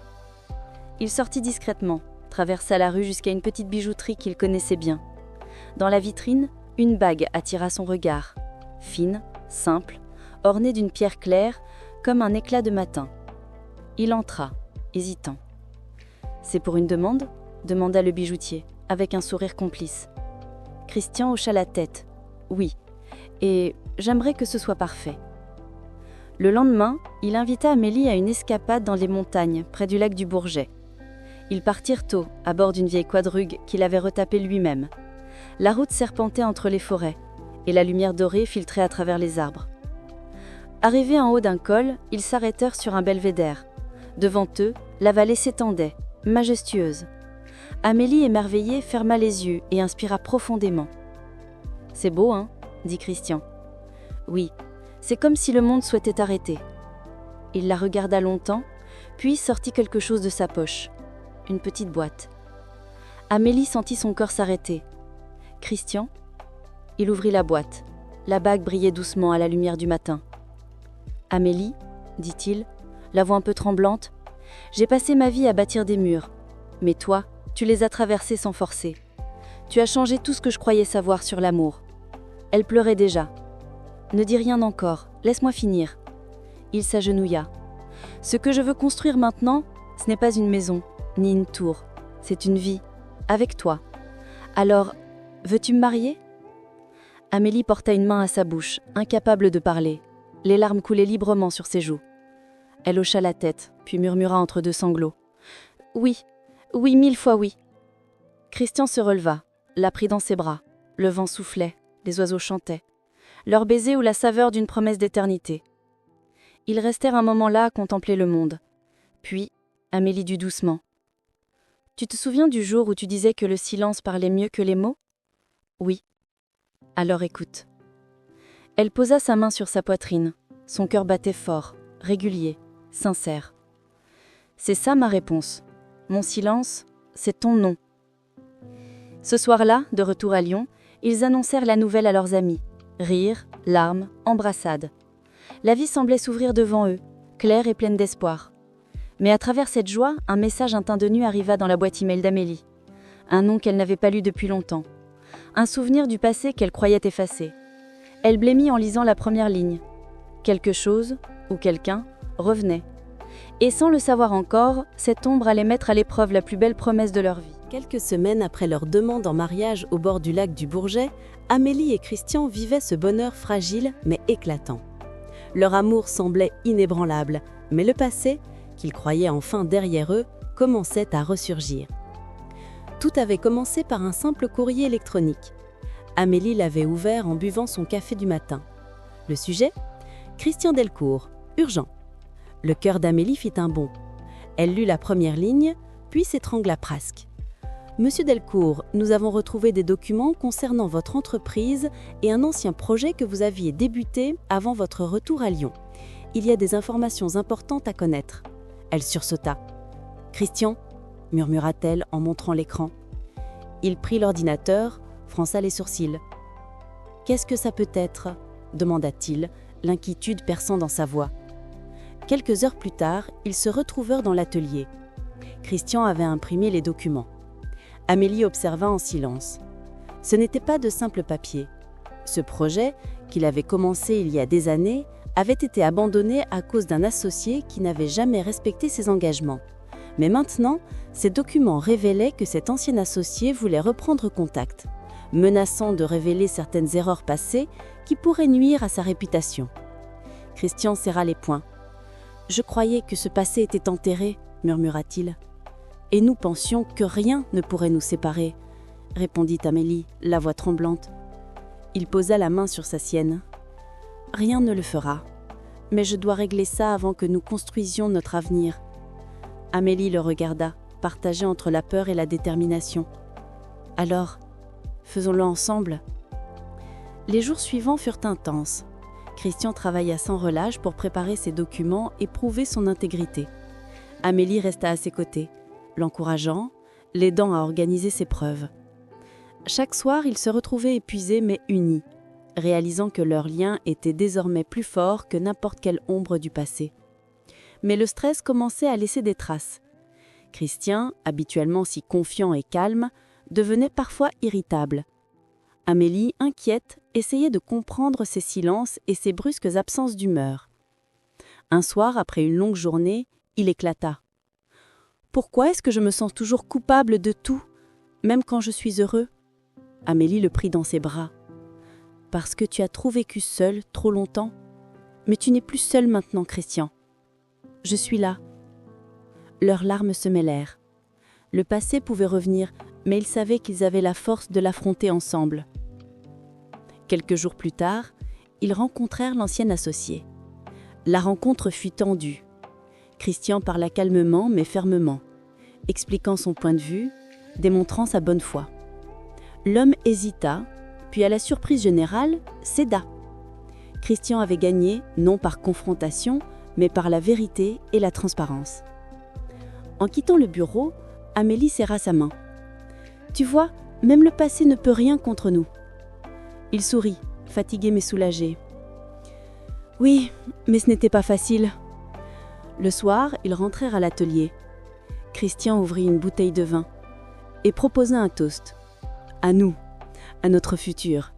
Speaker 2: Il sortit discrètement, traversa la rue jusqu'à une petite bijouterie qu'il connaissait bien. Dans la vitrine, une bague attira son regard, fine, simple, ornée d'une pierre claire, comme un éclat de matin. Il entra, hésitant. « C'est pour une demande ?» demanda le bijoutier, avec un sourire complice. Christian hocha la tête. « Oui, et j'aimerais que ce soit parfait. » Le lendemain, il invita Amélie à une escapade dans les montagnes, près du lac du Bourget. Ils partirent tôt, à bord d'une vieille quadrugue qu'il avait retapée lui-même. La route serpentait entre les forêts, et la lumière dorée filtrait à travers les arbres. Arrivés en haut d'un col, ils s'arrêtèrent sur un belvédère. Devant eux, la vallée s'étendait, majestueuse. Amélie, émerveillée, ferma les yeux et inspira profondément. « C'est beau, hein ?» dit Christian. « Oui, c'est comme si le monde souhaitait arrêter. » Il la regarda longtemps, puis sortit quelque chose de sa poche. Une petite boîte.
Speaker 1: Amélie sentit son cœur s'arrêter. Christian? Il ouvrit la boîte. La bague brillait doucement à la lumière du matin. Amélie, dit-il, la voix un peu tremblante, j'ai passé ma vie à bâtir des murs. Mais toi, tu les as traversés sans forcer. Tu as changé tout ce que je croyais savoir sur l'amour. Elle pleurait déjà. Ne dis rien encore, laisse-moi finir. Il s'agenouilla. Ce que je veux construire maintenant, ce n'est pas une maison, ni une tour. C'est une vie, avec toi. Alors, veux-tu me marier? Amélie porta une main à sa bouche, incapable de parler. Les larmes coulaient librement sur ses joues. Elle hocha la tête, puis murmura entre deux sanglots. Oui, oui, 1000 fois oui. Christian se releva, la prit dans ses bras. Le vent soufflait, les oiseaux chantaient. Leur baiser eut la saveur d'une promesse d'éternité. Ils restèrent un moment là à contempler le monde. Puis, Amélie dit doucement. Tu te souviens du jour où tu disais que le silence parlait mieux que les mots? Oui. Alors écoute. Elle posa sa main sur sa poitrine. Son cœur battait fort, régulier, sincère. C'est ça ma réponse. Mon silence, c'est ton nom. Ce soir-là, de retour à Lyon, ils annoncèrent la nouvelle à leurs amis. Rires, larmes, embrassades. La vie semblait s'ouvrir devant eux, claire et pleine d'espoir. Mais à travers cette joie, un message un teint de nu arriva dans la boîte email d'Amélie. Un nom qu'elle n'avait pas lu depuis longtemps. Un souvenir du passé qu'elle croyait effacé. Elle blêmit en lisant la première ligne. Quelque chose, ou quelqu'un, revenait. Et sans le savoir encore, cette ombre allait mettre à l'épreuve la plus belle promesse de leur vie.
Speaker 3: Quelques semaines après leur demande en mariage au bord du lac du Bourget, Amélie et Christian vivaient ce bonheur fragile mais éclatant. Leur amour semblait inébranlable, mais le passé, qu'ils croyaient enfin derrière eux, commençait à ressurgir. Tout avait commencé par un simple courrier électronique. Amélie l'avait ouvert en buvant son café du matin. Le sujet? Christian Delcourt, urgent. Le cœur d'Amélie fit un bond. Elle lut la première ligne, puis s'étrangla presque. Monsieur Delcourt, nous avons retrouvé des documents concernant votre entreprise et un ancien projet que vous aviez débuté avant votre retour à Lyon. Il y a des informations importantes à connaître. Elle sursauta. Christian, murmura-t-elle en montrant l'écran. Il prit l'ordinateur, fronça les sourcils. Qu'est-ce que ça peut être? demanda-t-il, l'inquiétude perçant dans sa voix. Quelques heures plus tard, ils se retrouvèrent dans l'atelier. Christian avait imprimé les documents. Amélie observa en silence. Ce n'était pas de simple papier. Ce projet, qu'il avait commencé il y a des années, avait été abandonné à cause d'un associé qui n'avait jamais respecté ses engagements. Mais maintenant, ces documents révélaient que cet ancien associé voulait reprendre contact, menaçant de révéler certaines erreurs passées qui pourraient nuire à sa réputation. Christian serra les poings. « Je croyais que ce passé était enterré, » murmura-t-il. « Et nous pensions que rien ne pourrait nous séparer, » répondit Amélie, la voix tremblante. Il posa la main sur sa sienne. « Rien ne le fera, mais je dois régler ça avant que nous construisions notre avenir. » Amélie le regarda, partagée entre la peur et la détermination. « Alors, faisons-le ensemble ?» Les jours suivants furent intenses. Christian travailla sans relâche pour préparer ses documents et prouver son intégrité. Amélie resta à ses côtés, l'encourageant, l'aidant à organiser ses preuves. Chaque soir, ils se retrouvaient épuisés mais unis, réalisant que leur lien était désormais plus fort que n'importe quelle ombre du passé. Mais le stress commençait à laisser des traces. Christian, habituellement si confiant et calme, devenait parfois irritable. Amélie, inquiète, essayait de comprendre ses silences et ses brusques absences d'humeur. Un soir, après une longue journée, il éclata. « Pourquoi est-ce que je me sens toujours coupable de tout, même quand je suis heureux ?» Amélie le prit dans ses bras. « Parce que tu as trop vécu seul trop longtemps. Mais tu n'es plus seul maintenant, Christian. Je suis là. » Leurs larmes se mêlèrent. Le passé pouvait revenir, mais ils savaient qu'ils avaient la force de l'affronter ensemble. Quelques jours plus tard, ils rencontrèrent l'ancien associé. La rencontre fut tendue. Christian parla calmement mais fermement, expliquant son point de vue, démontrant sa bonne foi. L'homme hésita, puis à la surprise générale, céda. Christian avait gagné, non par confrontation, mais par la vérité et la transparence. En quittant le bureau, Amélie serra sa main. « Tu vois, même le passé ne peut rien contre nous. Il sourit, fatigué mais soulagé. Oui, mais ce n'était pas facile. Le soir, ils rentrèrent à l'atelier. Christian ouvrit une bouteille de vin et proposa un toast. À nous, à notre futur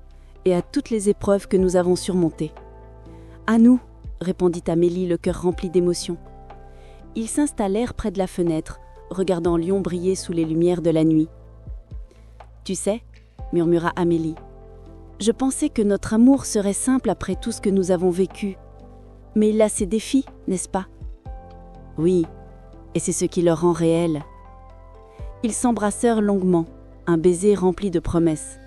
Speaker 3: et à toutes les épreuves que nous avons surmontées. À nous, répondit Amélie, le cœur rempli d'émotion. Ils s'installèrent près de la fenêtre, regardant Lyon briller sous les lumières de la nuit. Tu sais, murmura Amélie, je pensais que notre amour serait simple après tout ce que nous avons vécu. Mais il a ses défis, n'est-ce pas? Oui, et c'est ce qui le rend réel. Ils s'embrassèrent longuement, un baiser rempli de promesses.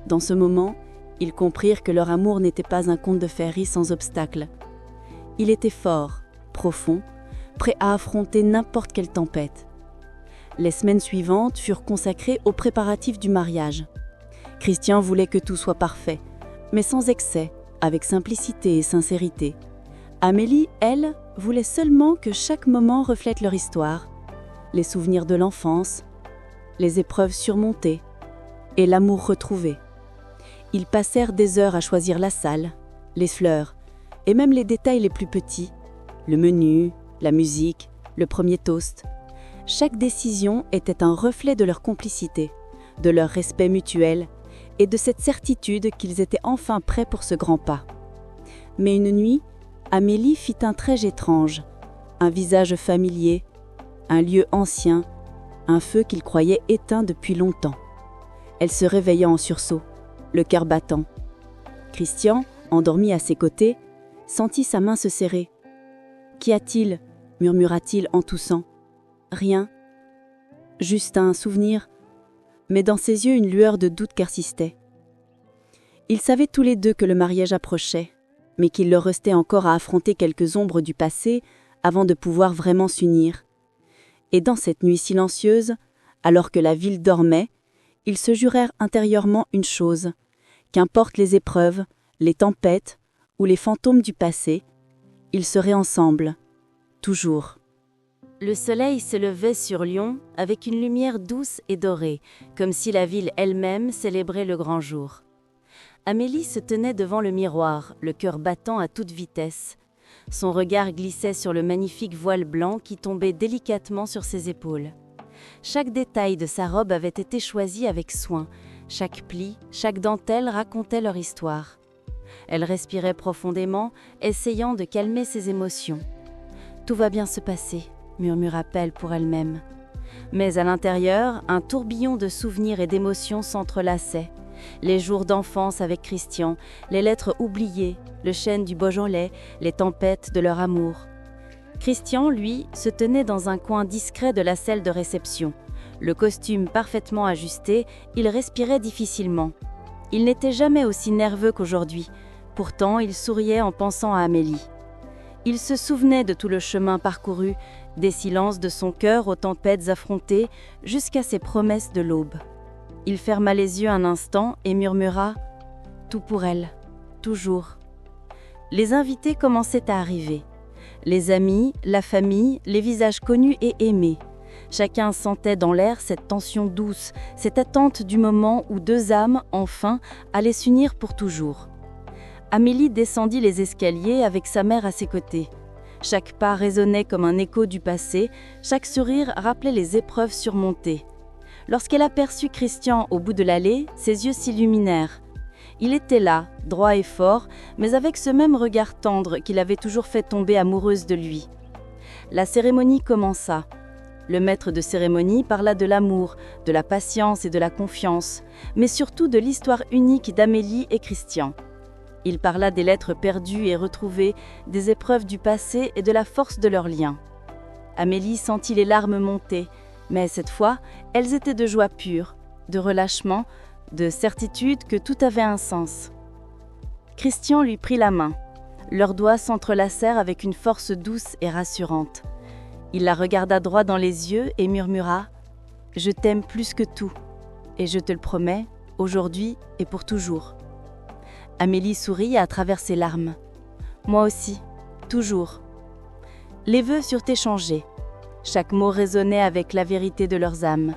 Speaker 3: Dans ce moment, ils comprirent que leur amour n'était pas un conte de féerie sans obstacle. Il était fort, profond, prêt à affronter n'importe quelle tempête. Les semaines suivantes furent consacrées aux préparatifs du mariage. Christian voulait que tout soit parfait, mais sans excès, avec simplicité et sincérité. Amélie, elle, voulait seulement que chaque moment reflète leur histoire, les souvenirs de l'enfance, les épreuves surmontées et l'amour retrouvé. Ils passèrent des heures à choisir la salle, les fleurs et même les détails les plus petits, le menu, la musique, le premier toast. Chaque décision était un reflet de leur complicité, de leur respect mutuel et de cette certitude qu'ils étaient enfin prêts pour ce grand pas. Mais une nuit, Amélie fit un trait étrange, un visage familier, un lieu ancien, un feu qu'il croyait éteint depuis longtemps. Elle se réveilla en sursaut, le cœur battant. Christian, endormi à ses côtés, sentit sa main se serrer. « Qu'y a-t-il » murmura-t-il en toussant. « Rien. Juste un souvenir. » Mais dans ses yeux, une lueur de doute persistait. Ils savaient tous les deux que le mariage approchait, mais qu'il leur restait encore à affronter quelques ombres du passé avant de pouvoir vraiment s'unir. Et dans cette nuit silencieuse, alors que la ville dormait, ils se jurèrent intérieurement une chose, qu'importe les épreuves, les tempêtes ou les fantômes du passé, ils seraient ensemble, toujours.
Speaker 1: Le soleil se levait sur Lyon avec une lumière douce et dorée, comme si la ville elle-même célébrait le grand jour. Amélie se tenait devant le miroir, le cœur battant à toute vitesse. Son regard glissait sur le magnifique voile blanc qui tombait délicatement sur ses épaules. Chaque détail de sa robe avait été choisi avec soin. Chaque pli, chaque dentelle racontait leur histoire. Elle respirait profondément, essayant de calmer ses émotions. « Tout va bien se passer », murmura-t-elle pour elle-même. Mais à l'intérieur, un tourbillon de souvenirs et d'émotions s'entrelaçait. Les jours d'enfance avec Christian, les lettres oubliées, le chêne du Beaujolais, les tempêtes de leur amour. Christian, lui, se tenait dans un coin discret de la salle de réception. Le costume parfaitement ajusté, il respirait difficilement. Il n'était jamais aussi nerveux qu'aujourd'hui. Pourtant, il souriait en pensant à Amélie. Il se souvenait de tout le chemin parcouru, des silences de son cœur aux tempêtes affrontées, jusqu'à ses promesses de l'aube. Il ferma les yeux un instant et murmura « Tout pour elle, toujours ». Les invités commençaient à arriver. Les amis, la famille, les visages connus et aimés. Chacun sentait dans l'air cette tension douce, cette attente du moment où deux âmes, enfin, allaient s'unir pour toujours. Amélie descendit les escaliers avec sa mère à ses côtés. Chaque pas résonnait comme un écho du passé, chaque sourire rappelait les épreuves surmontées. Lorsqu'elle aperçut Christian au bout de l'allée, ses yeux s'illuminèrent. Il était là, droit et fort, mais avec ce même regard tendre qui l'avait toujours fait tomber amoureuse de lui. La cérémonie commença. Le maître de cérémonie parla de l'amour, de la patience et de la confiance, mais surtout de l'histoire unique d'Amélie et Christian. Il parla des lettres perdues et retrouvées, des épreuves du passé et de la force de leurs liens. Amélie sentit les larmes monter, mais cette fois, elles étaient de joie pure, de relâchement, de certitude que tout avait un sens. Christian lui prit la main. Leurs doigts s'entrelacèrent avec une force douce et rassurante. Il la regarda droit dans les yeux et murmura « Je t'aime plus que tout, et je te le promets, aujourd'hui et pour toujours. » Amélie sourit à travers ses larmes. « Moi aussi, toujours. » Les vœux furent échangés. Chaque mot résonnait avec la vérité de leurs âmes.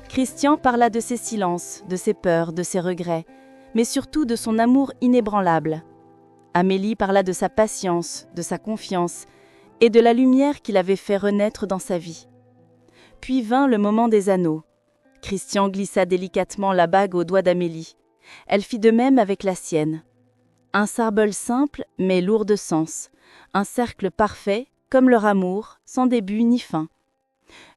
Speaker 1: Christian parla de ses silences, de ses peurs, de ses regrets, mais surtout de son amour inébranlable. Amélie parla de sa patience, de sa confiance et de la lumière qu'il avait fait renaître dans sa vie. Puis vint le moment des anneaux. Christian glissa délicatement la bague au doigt d'Amélie. Elle fit de même avec la sienne. Un symbole simple, mais lourd de sens. Un cercle parfait, comme leur amour, sans début ni fin.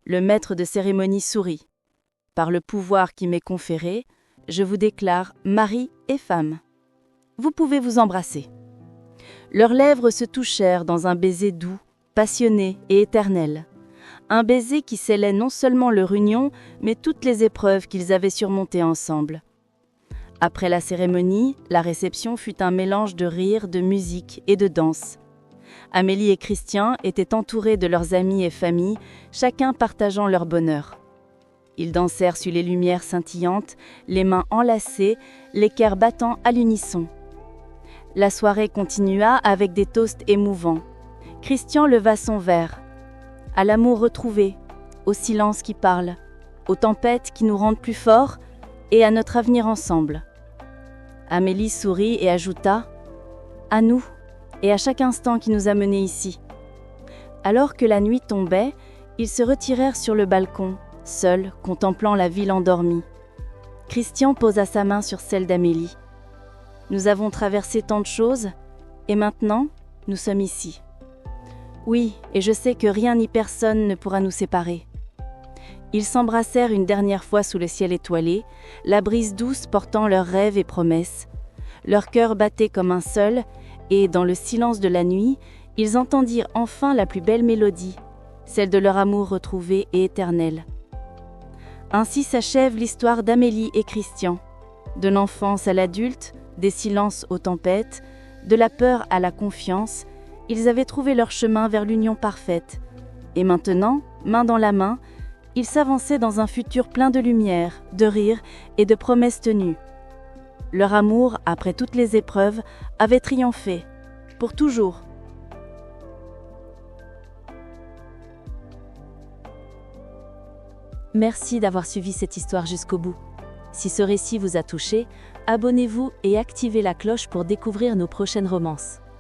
Speaker 1: Le maître de cérémonie sourit. « Par le pouvoir qui m'est conféré, je vous déclare mari et femme. Vous pouvez vous embrasser. » Leurs lèvres se touchèrent dans un baiser doux, passionné et éternel. Un baiser qui scellait non seulement leur union, mais toutes les épreuves qu'ils avaient surmontées ensemble. Après la cérémonie, la réception fut un mélange de rire, de musique et de danse. Amélie et Christian étaient entourés de leurs amis et familles, chacun partageant leur bonheur. Ils dansèrent sous les lumières scintillantes, les mains enlacées, les cœurs battant à l'unisson. La soirée continua avec des toasts émouvants. Christian leva son verre. À l'amour retrouvé, au silence qui parle, aux tempêtes qui nous rendent plus forts et à notre avenir ensemble. Amélie sourit et ajouta « À nous et à chaque instant qui nous a menés ici. » Alors que la nuit tombait, ils se retirèrent sur le balcon, seuls, contemplant la ville endormie. Christian posa sa main sur celle d'Amélie. « Nous avons traversé tant de choses, et maintenant, nous sommes ici. Oui, et je sais que rien ni personne ne pourra nous séparer. » Ils s'embrassèrent une dernière fois sous le ciel étoilé, la brise douce portant leurs rêves et promesses. Leurs cœurs battaient comme un seul, et dans le silence de la nuit, ils entendirent enfin la plus belle mélodie, celle de leur amour retrouvé et éternel. Ainsi s'achève l'histoire d'Amélie et Christian. De l'enfance à l'adulte, des silences aux tempêtes, de la peur à la confiance, ils avaient trouvé leur chemin vers l'union parfaite. Et maintenant, main dans la main, ils s'avançaient dans un futur plein de lumière, de rire et de promesses tenues. Leur amour, après toutes les épreuves, avait triomphé, pour toujours.
Speaker 2: Merci d'avoir suivi cette histoire jusqu'au bout. Si ce récit vous a touché, abonnez-vous et activez la cloche pour découvrir nos prochaines romances.